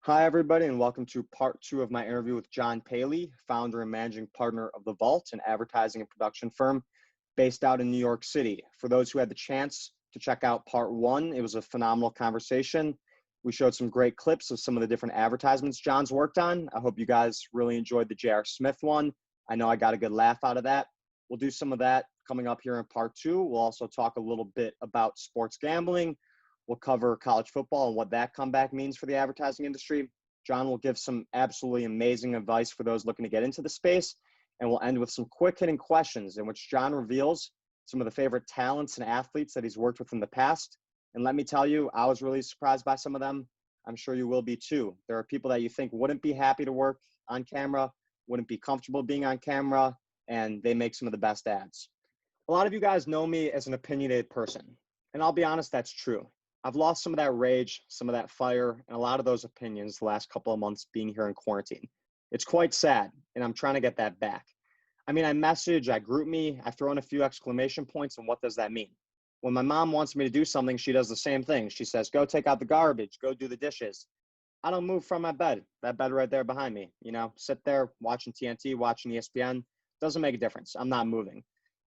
Hi, everybody, and welcome to part two of my interview with John Paley, founder and managing partner of The Vault, an advertising and production firm based out in New York City. For those who had the chance to check out part one, it was a phenomenal conversation. We showed some great clips of some of the different advertisements John's worked on. I hope you guys really enjoyed the J.R. Smith one. I know I got a good laugh out of that. We'll do some of that coming up here in part two. We'll also talk a little bit about sports gambling. We'll cover college football and what that comeback means for the advertising industry. John will give some absolutely amazing advice for those looking to get into the space. And we'll end with some quick hitting questions in which John reveals some of the favorite talents and athletes that he's worked with in the past. And let me tell you, I was really surprised by some of them. I'm sure you will be too. There are people that you think wouldn't be happy to work on camera, wouldn't be comfortable being on camera, and they make some of the best ads. A lot of you guys know me as an opinionated person. And I'll be honest, that's true. I've lost some of that rage, some of that fire, and a lot of those opinions the last couple of months being here in quarantine. It's quite sad, and I'm trying to get that back. I mean, I message, I group me, I throw in a few exclamation points, and what does that mean? When my mom wants me to do something, she does the same thing. She says, go take out the garbage, go do the dishes. I don't move from my bed, that bed right there behind me. Sit there watching TNT, watching ESPN. Doesn't make a difference. I'm not moving.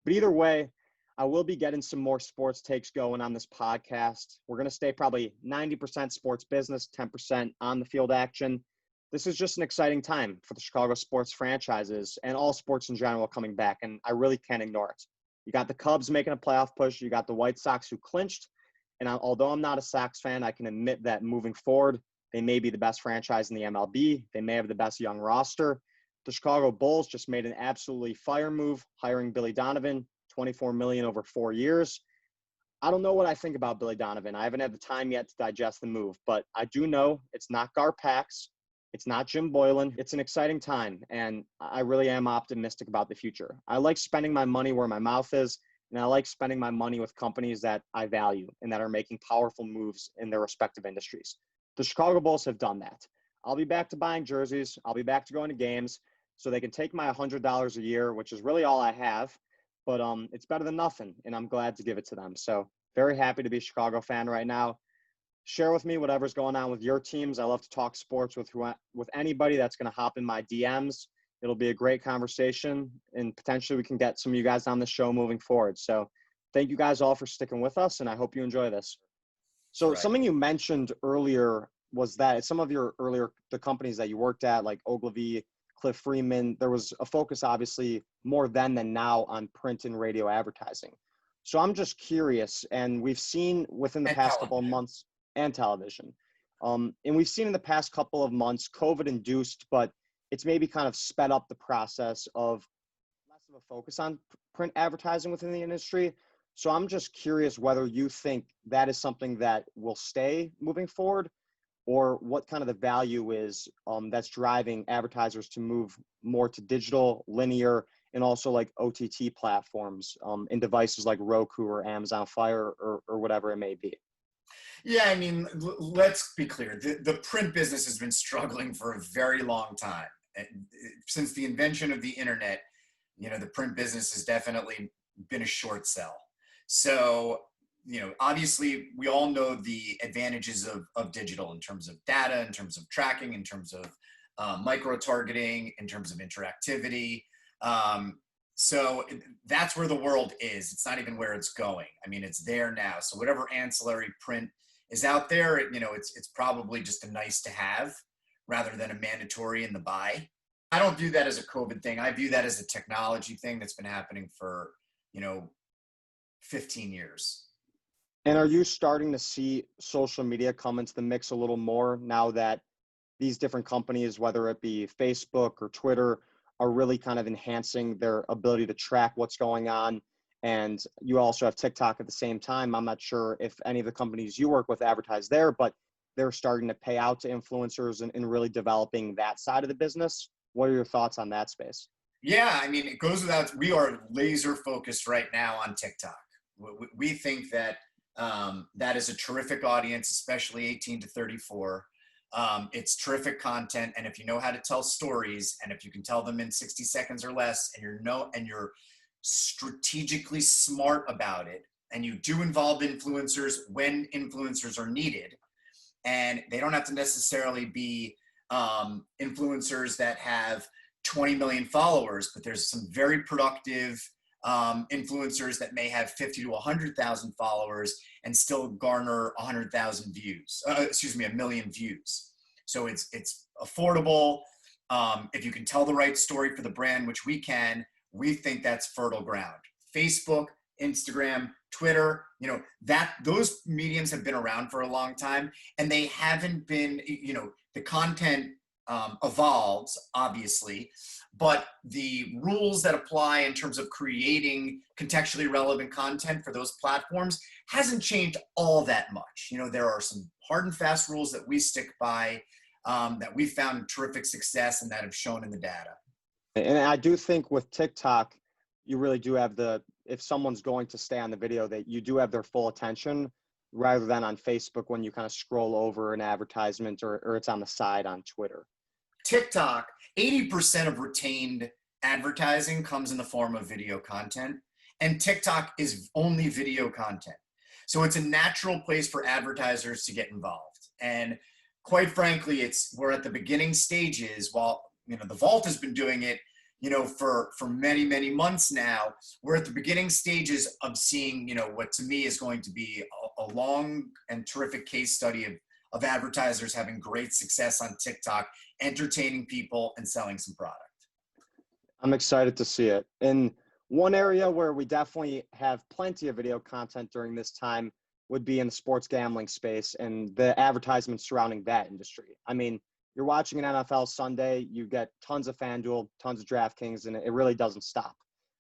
But either way, I will be getting some more sports takes going on this podcast. We're going to stay probably 90% sports business, 10% on the field action. This is just an exciting time for the Chicago sports franchises and all sports in general coming back, and I really can't ignore it. You got the Cubs making a playoff push. You got the White Sox who clinched. And although I'm not a Sox fan, I can admit that moving forward, they may be the best franchise in the MLB. They may have the best young roster. The Chicago Bulls just made an absolutely fire move, hiring Billy Donovan, $24 million over 4 years. I don't know what I think about Billy Donovan. I haven't had the time yet to digest the move, but I do know it's not Gar Pax. It's not Jim Boylan. It's an exciting time, and I really am optimistic about the future. I like spending my money where my mouth is, and I like spending my money with companies that I value and that are making powerful moves in their respective industries. The Chicago Bulls have done that. I'll be back to buying jerseys. I'll be back to going to games so they can take my $100 a year, which is really all I have. But it's better than nothing, and I'm glad to give it to them. So very happy to be a Chicago fan right now. Share with me whatever's going on with your teams. I love to talk sports with anybody that's going to hop in my DMs. It'll be a great conversation, and potentially we can get some of you guys on the show moving forward. So thank you guys all for sticking with us, and I hope you enjoy this. So Something you mentioned earlier was that some of your the companies that you worked at, like Ogilvy, Cliff Freeman, there was a focus obviously more then than now on print and radio advertising. So I'm just curious, and we've seen within the past couple of months and television, and we've seen in the past couple of months, COVID induced, but it's maybe kind of sped up the process of less of a focus on print advertising within the industry. So I'm just curious whether you think that is something that will stay moving forward, or what kind of the value is that's driving advertisers to move more to digital, linear, and also like OTT platforms in devices like Roku or Amazon Fire or whatever it may be. Yeah, I mean, let's be clear. The print business has been struggling for a very long time. Since the invention of the internet, the print business has definitely been a short sell. So, obviously we all know the advantages of digital in terms of data, in terms of tracking, in terms of micro-targeting, in terms of interactivity. So that's where the world is. It's not even where it's going. I mean, it's there now. So whatever ancillary print is out there, it's probably just a nice to have rather than a mandatory in the buy. I don't view that as a COVID thing. I view that as a technology thing that's been happening for, 15 years. And are you starting to see social media come into the mix a little more now that these different companies, whether it be Facebook or Twitter, are really kind of enhancing their ability to track what's going on? And you also have TikTok at the same time. I'm not sure if any of the companies you work with advertise there, but they're starting to pay out to influencers and really developing that side of the business. What are your thoughts on that space? Yeah, I mean, it goes without, we are laser focused right now on TikTok. We think that that is a terrific audience, especially 18 to 34. It's terrific content. And if you know how to tell stories, and if you can tell them in 60 seconds or less, and you're strategically smart about it, and you do involve influencers when influencers are needed, and they don't have to necessarily be influencers that have 20 million followers, but there's some very productive influencers that may have 50 to 100,000 followers and still garner 100,000 views, a million views. So it's affordable. If you can tell the right story for the brand, which we can, we think that's fertile ground. Facebook, Instagram, Twitter, those mediums have been around for a long time, and they haven't been, the content evolves, obviously, but the rules that apply in terms of creating contextually relevant content for those platforms hasn't changed all that much. There are some hard and fast rules that we stick by, that we found terrific success and that have shown in the data. And I do think with TikTok, you really do have if someone's going to stay on the video, that you do have their full attention, rather than on Facebook when you kind of scroll over an advertisement or it's on the side on Twitter. TikTok, 80% of retained advertising comes in the form of video content, and TikTok is only video content. So it's a natural place for advertisers to get involved. And quite frankly, we're at the beginning stages. While the Vault has been doing it for many, many months now, we're at the beginning stages of seeing what to me is going to be a long and terrific case study of advertisers having great success on TikTok, entertaining people and selling some product. I'm excited to see it. And one area where we definitely have plenty of video content during this time would be in the sports gambling space and the advertisements surrounding that industry. I mean, you're watching an NFL Sunday, you get tons of FanDuel, tons of DraftKings, and it really doesn't stop.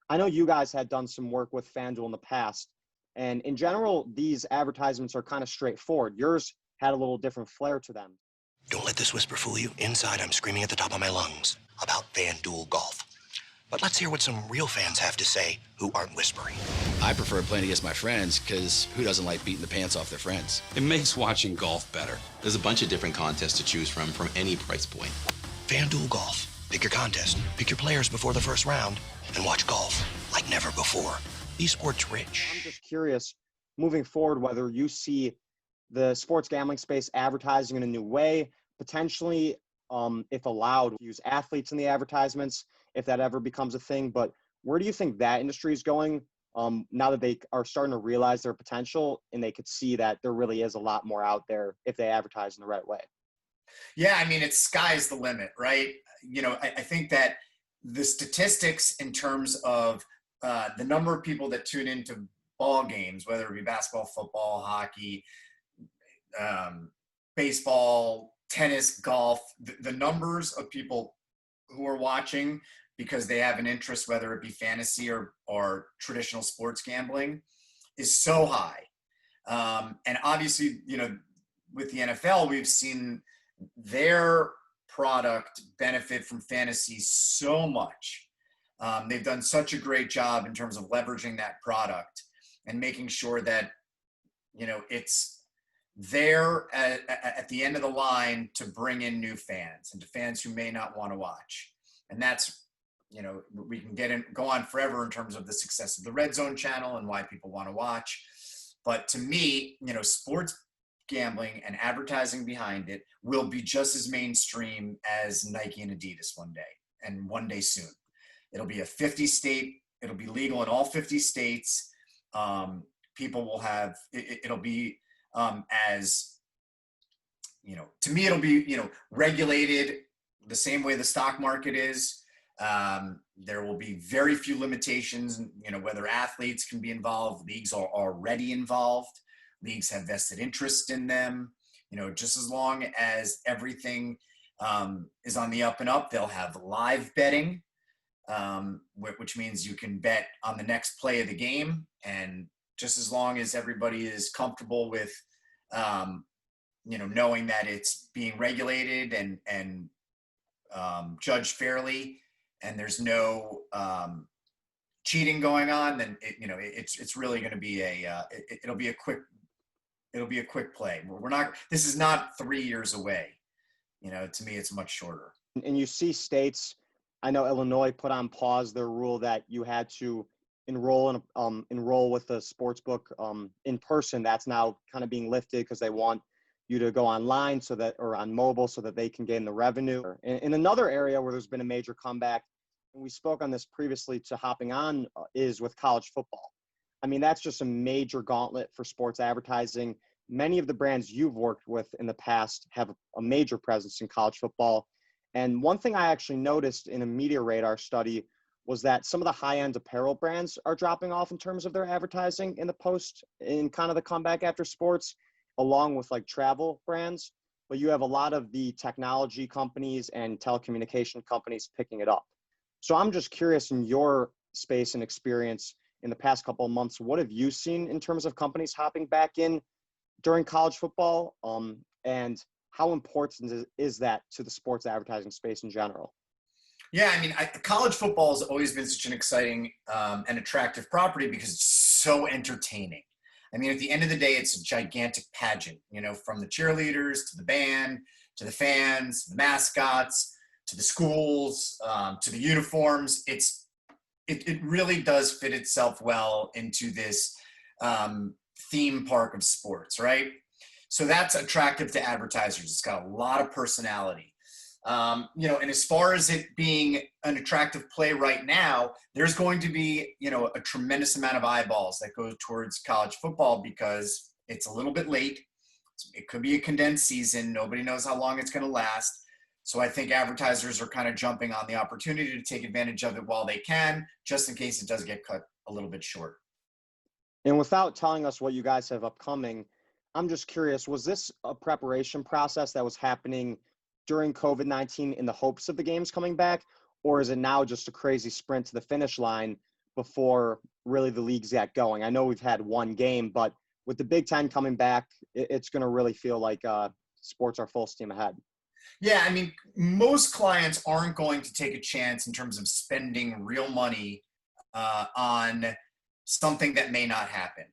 I know you guys had done some work with FanDuel in the past, and in general, these advertisements are kind of straightforward. Yours had a little different flair to them. Don't let this whisper fool you. Inside, I'm screaming at the top of my lungs about FanDuel Golf. But let's hear what some real fans have to say who aren't whispering. I prefer playing against my friends, because who doesn't like beating the pants off their friends? It makes watching golf better. There's a bunch of different contests to choose from any price point. FanDuel Golf. Pick your contest, pick your players before the first round, and watch golf like never before. Be sports rich. I'm just curious, moving forward, whether you see the sports gambling space advertising in a new way, potentially, if allowed, use athletes in the advertisements, if that ever becomes a thing. But where do you think that industry is going now that they are starting to realize their potential and they could see that there really is a lot more out there if they advertise in the right way? Yeah, I mean, it's sky's the limit, right? I think that the statistics in terms of the number of people that tune into ball games, whether it be basketball, football, hockey, baseball, tennis, golf, the numbers of people who are watching because they have an interest, whether it be fantasy or traditional sports gambling, is so high. And obviously, with the NFL, we've seen their product benefit from fantasy so much. They've done such a great job in terms of leveraging that product and making sure that, it's there at the end of the line to bring in new fans and to fans who may not want to watch. And that's, we can go on forever in terms of the success of the Red Zone channel and why people want to watch. But to me, sports gambling and advertising behind it will be just as mainstream as Nike and Adidas one day, and one day soon. It'll be it'll be legal in all 50 states. People will have, it'll be to me, it'll be, regulated the same way the stock market is. There will be very few limitations, whether athletes can be involved. Leagues are already involved. Leagues have vested interest in them. Just as long as everything is on the up and up, they'll have live betting, which means you can bet on the next play of the game. And just as long as everybody is comfortable with, knowing that it's being regulated and judged fairly, and there's no cheating going on, then it's really going to be it'll be a quick play. This is not 3 years away. To me, it's much shorter. And you see states, I know Illinois put on pause their rule that you had to enroll with the sports book in person. That's now kind of being lifted because they want you to go online or on mobile so that they can gain the revenue. In another area where there's been a major comeback, and we spoke on this previously to hopping on, is with college football. I mean, that's just a major gauntlet for sports advertising. Many of the brands you've worked with in the past have a major presence in college football. And one thing I actually noticed in a Media Radar study was that some of the high-end apparel brands are dropping off in terms of their advertising in kind of the comeback after sports, along with like travel brands. But you have a lot of the technology companies and telecommunication companies picking it up. So I'm just curious, in your space and experience in the past couple of months, what have you seen in terms of companies hopping back in during college football? And how important is that to the sports advertising space in general? Yeah, I mean, college football has always been such an exciting and attractive property because it's so entertaining. I mean, at the end of the day, it's a gigantic pageant, you know, from the cheerleaders to the band, to the fans, the mascots, to the schools, to the uniforms. It really does fit itself well into this theme park of sports, right? So that's attractive to advertisers. It's got a lot of personality. You know, and as far as it being an attractive play right now, there's going to be, you know, a tremendous amount of eyeballs that go towards college football because it's a little bit late. It could be a condensed season. Nobody knows how long it's going to last. So I think advertisers are kind of jumping on the opportunity to take advantage of it while they can, just in case it does get cut a little bit short. And without telling us what you guys have upcoming, I'm just curious, was this a preparation process that was happening during COVID-19 in the hopes of the games coming back? Or is it now just a crazy sprint to the finish line before really the leagues get going? I know we've had one game, but with the Big Ten coming back, it's going to really feel like sports are full steam ahead. Yeah, I mean, most clients aren't going to take a chance in terms of spending real money on something that may not happen.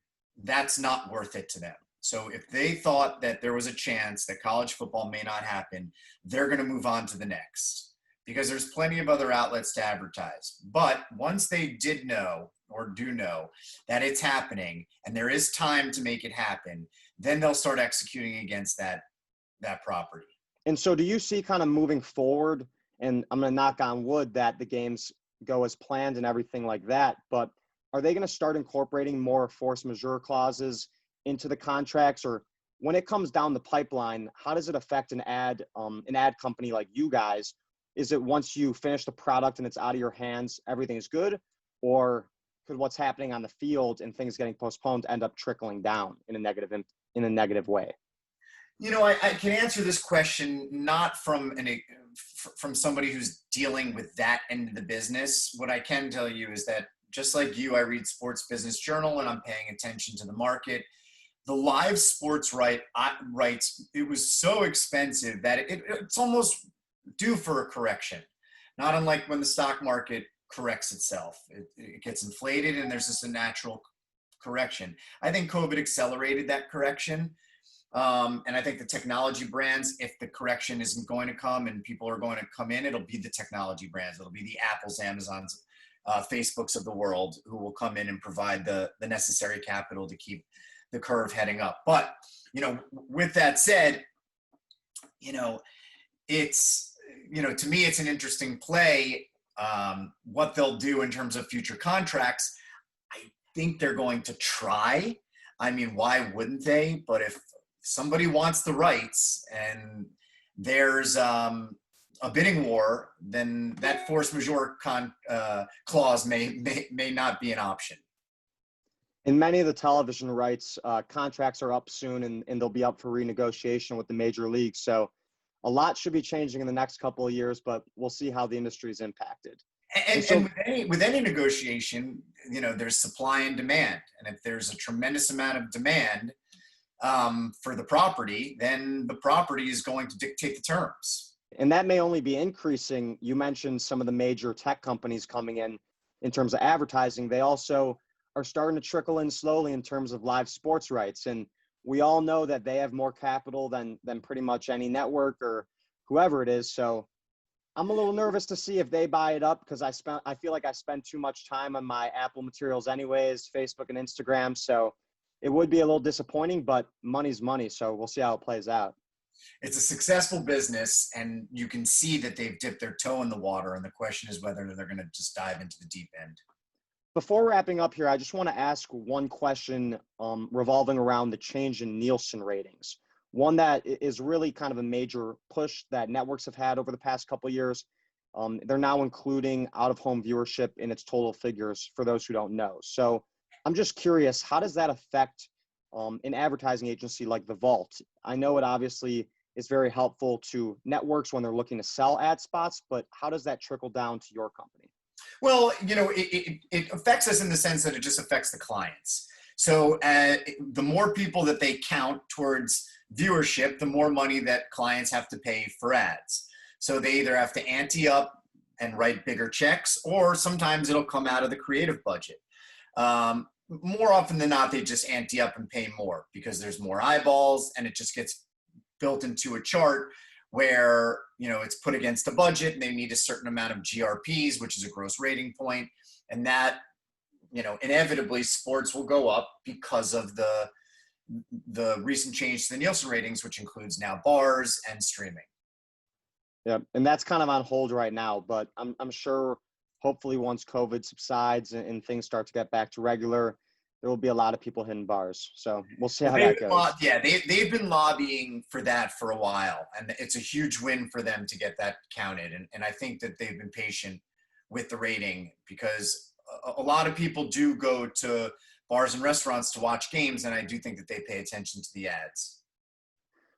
That's not worth it to them. So if they thought that there was a chance that college football may not happen, they're going to move on to the next because there's plenty of other outlets to advertise. But once they did know or do know that it's happening and there is time to make it happen, then they'll start executing against that property. And so do you see kind of moving forward, and I'm going to knock on wood that the games go as planned and everything like that, but are they going to start incorporating more force majeure clauses into the contracts? Or when it comes down the pipeline, how does it affect an ad company like you guys? Is it once you finish the product and it's out of your hands, everything's good? Or could what's happening on the field and things getting postponed end up trickling down in a negative way? You know, I can answer this question not from somebody who's dealing with that end of the business. What I can tell you is that just like you, I read Sports Business Journal and I'm paying attention to the market. The live sports rights, it was so expensive that it's almost due for a correction. Not unlike when the stock market corrects itself. It gets inflated and there's just a natural correction. I think COVID accelerated that correction. And I think the technology brands, if the correction isn't going to come and people are going to come in, it'll be the technology brands. It'll be the Apples, Amazons, Facebooks of the world who will come in and provide the necessary capital to keep the curve heading up. But, you know, with that said, you know, it's, you know, to me, it's an interesting play. What they'll do in terms of future contracts, I think they're going to try. I mean, why wouldn't they? But if somebody wants the rights and there's a bidding war, then that force majeure clause may not be an option. In many of the television rights, contracts are up soon and they'll be up for renegotiation with the major leagues. So a lot should be changing in the next couple of years, but we'll see how the industry is impacted. And with any negotiation, you know, there's supply and demand. And if there's a tremendous amount of demand for the property, then the property is going to dictate the terms. And that may only be increasing. You mentioned some of the major tech companies coming in terms of advertising. They also are starting to trickle in slowly in terms of live sports rights. And we all know that they have more capital than pretty much any network or whoever it is. So I'm a little nervous to see if they buy it up because I feel like I spend too much time on my Apple materials anyways, Facebook and Instagram. So it would be a little disappointing, but money's money. So we'll see how it plays out. It's a successful business, and you can see that they've dipped their toe in the water. And the question is whether they're going to just dive into the deep end. Before wrapping up here, I just want to ask one question revolving around the change in Nielsen ratings. One that is really kind of a major push that networks have had over the past couple of years. They're now including out-of-home viewership in its total figures for those who don't know. So I'm just curious, how does that affect an advertising agency like The Vault? I know it obviously is very helpful to networks when they're looking to sell ad spots, but how does that trickle down to your company? Well, it affects us in the sense that it just affects the clients. So the more people that they count towards viewership, the more money that clients have to pay for ads. So they either have to ante up and write bigger checks, or sometimes it'll come out of the creative budget. More often than not, they just ante up and pay more because there's more eyeballs, and it just gets built into a chart where, it's put against a budget and they need a certain amount of GRPs, which is a gross rating point. And that, inevitably sports will go up because of the recent change to the Nielsen ratings, which includes now bars and streaming. Yeah, and that's kind of on hold right now, but I'm sure hopefully once COVID subsides and things start to get back to regular, there will be a lot of people hitting bars. So we'll see how that goes. They've been lobbying for that for a while, and it's a huge win for them to get that counted. And I think that they've been patient with the rating because a lot of people do go to bars and restaurants to watch games, and I do think that they pay attention to the ads.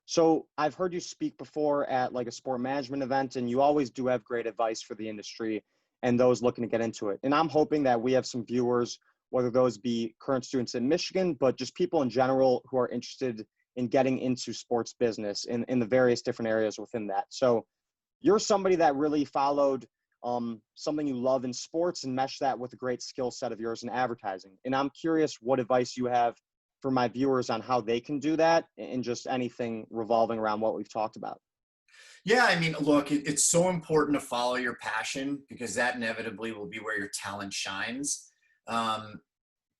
So I've heard you speak before at like a sport management event, and you always do have great advice for the industry and those looking to get into it. And I'm hoping that we have some viewers, whether those be current students in Michigan, but just people in general who are interested in getting into sports business in the various different areas within that. So you're somebody that really followed something you love in sports and meshed that with a great skill set of yours in advertising. And I'm curious what advice you have for my viewers on how they can do that and just anything revolving around what we've talked about. Yeah, I mean, look, it's so important to follow your passion because that inevitably will be where your talent shines.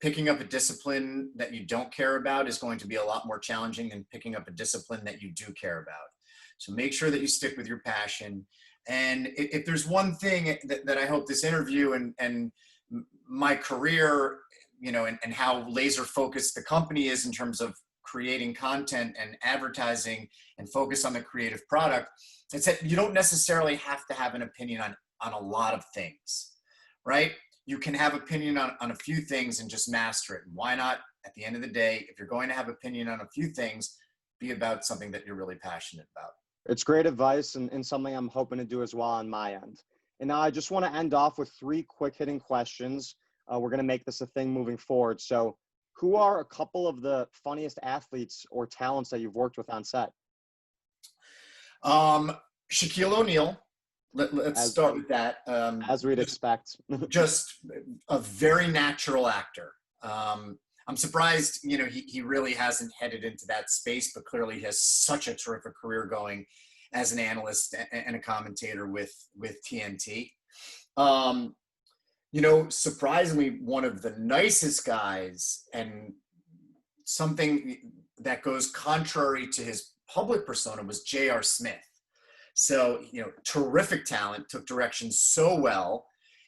Picking up a discipline that you don't care about is going to be a lot more challenging than picking up a discipline that you do care about. So make sure that you stick with your passion. And if there's one thing that I hope this interview and my career, and how laser focused the company is in terms of creating content and advertising and focus on the creative product, it's that you don't necessarily have to have an opinion on a lot of things, right? You can have opinion on a few things and just master it. And why not, at the end of the day, if you're going to have opinion on a few things, be about something that you're really passionate about. It's great advice and something I'm hoping to do as well on my end. And now I just want to end off with 3 quick hitting questions. We're going to make this a thing moving forward. So who are a couple of the funniest athletes or talents that you've worked with on set? Shaquille O'Neal. Let's start with that. As we'd expect. Just a very natural actor. I'm surprised, he really hasn't headed into that space, but clearly he has such a terrific career going as an analyst and a commentator with TNT. Surprisingly, one of the nicest guys and something that goes contrary to his public persona was J.R. Smith. So, terrific talent, took direction so well.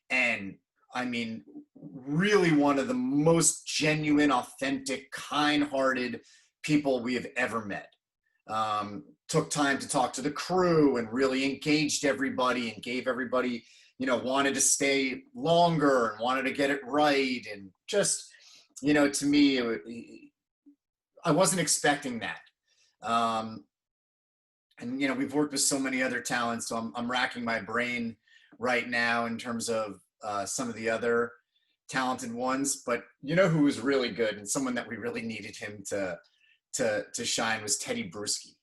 And I mean, really one of the most genuine, authentic, kind-hearted people we have ever met. Took time to talk to the crew and really engaged everybody and gave everybody, wanted to stay longer and wanted to get it right. And just, to me, I wasn't expecting that. And, we've worked with so many other talents, so I'm racking my brain right now in terms of some of the other talented ones. But who was really good and someone that we really needed him to shine was Teddy Bruschi.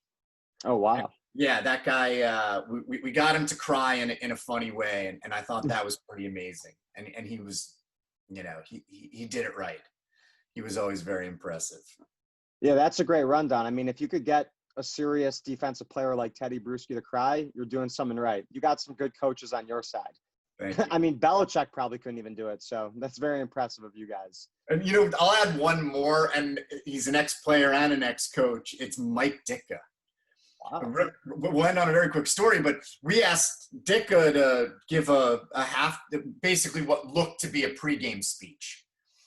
Oh, wow. Yeah, that guy, we got him to cry in a funny way, and I thought that was pretty amazing. And he was, he did it right. He was always very impressive. Yeah, that's a great rundown. I mean, if you could get a serious defensive player like Teddy Bruschi to cry, you're doing something right. You got some good coaches on your side. Thank you. I mean, Belichick probably couldn't even do it. So that's very impressive of you guys. And, you know, I'll add one more, and he's an ex-player and an ex-coach. It's Mike Ditka. Wow. We'll end on a very quick story, but we asked Ditka to give a half, basically what looked to be a pregame speech.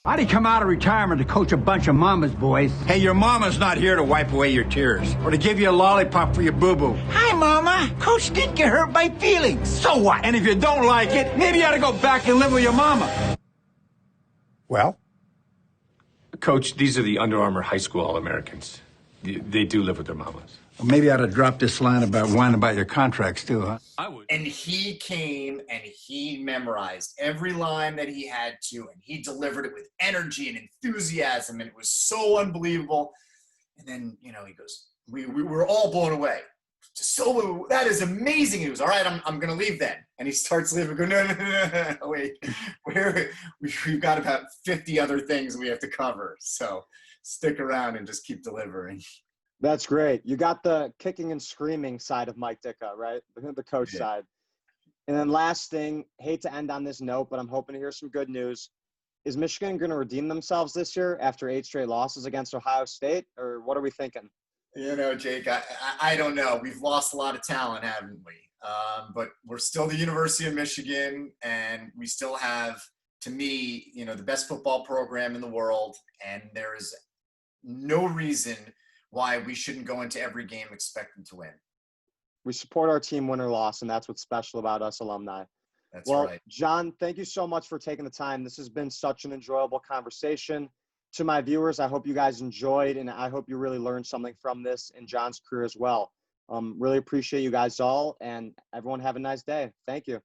How'd he come out of retirement to coach a bunch of mama's boys? Hey, your mama's not here to wipe away your tears or to give you a lollipop for your boo-boo. Hi, Mama. Coach did get hurt by feelings. So what? And if you don't like it, maybe you ought to go back and live with your mama. Well? Coach, these are the Under Armour High School All-Americans. They do live with their mamas. Well, maybe I ought to drop this line about whining about your contracts, too, huh? I would. And he came and he memorized every line that he had to, and he delivered it with energy and enthusiasm, and it was so unbelievable. And then, you know, he goes, we were all blown away. So that is amazing. He goes, all right, I'm going to leave then. And he starts leaving. Go, no, wait. We've got about 50 other things we have to cover. So stick around and just keep delivering. That's great. You got the kicking and screaming side of Mike Ditka, right? The coach side. And then last thing, hate to end on this note, but I'm hoping to hear some good news. Is Michigan going to redeem themselves this year after 8 straight losses against Ohio State, or what are we thinking? You know, Jake, I don't know. We've lost a lot of talent, haven't we? But we're still the University of Michigan, and we still have, to me, you know, the best football program in the world, and there is no reason why we shouldn't go into every game expecting to win. We support our team win or loss, and that's what's special about us alumni. That's well, right. John, thank you so much for taking the time. This has been such an enjoyable conversation. To my viewers, I hope you guys enjoyed, and I hope you really learned something from this in John's career as well. Really appreciate you guys all, and everyone have a nice day. Thank you.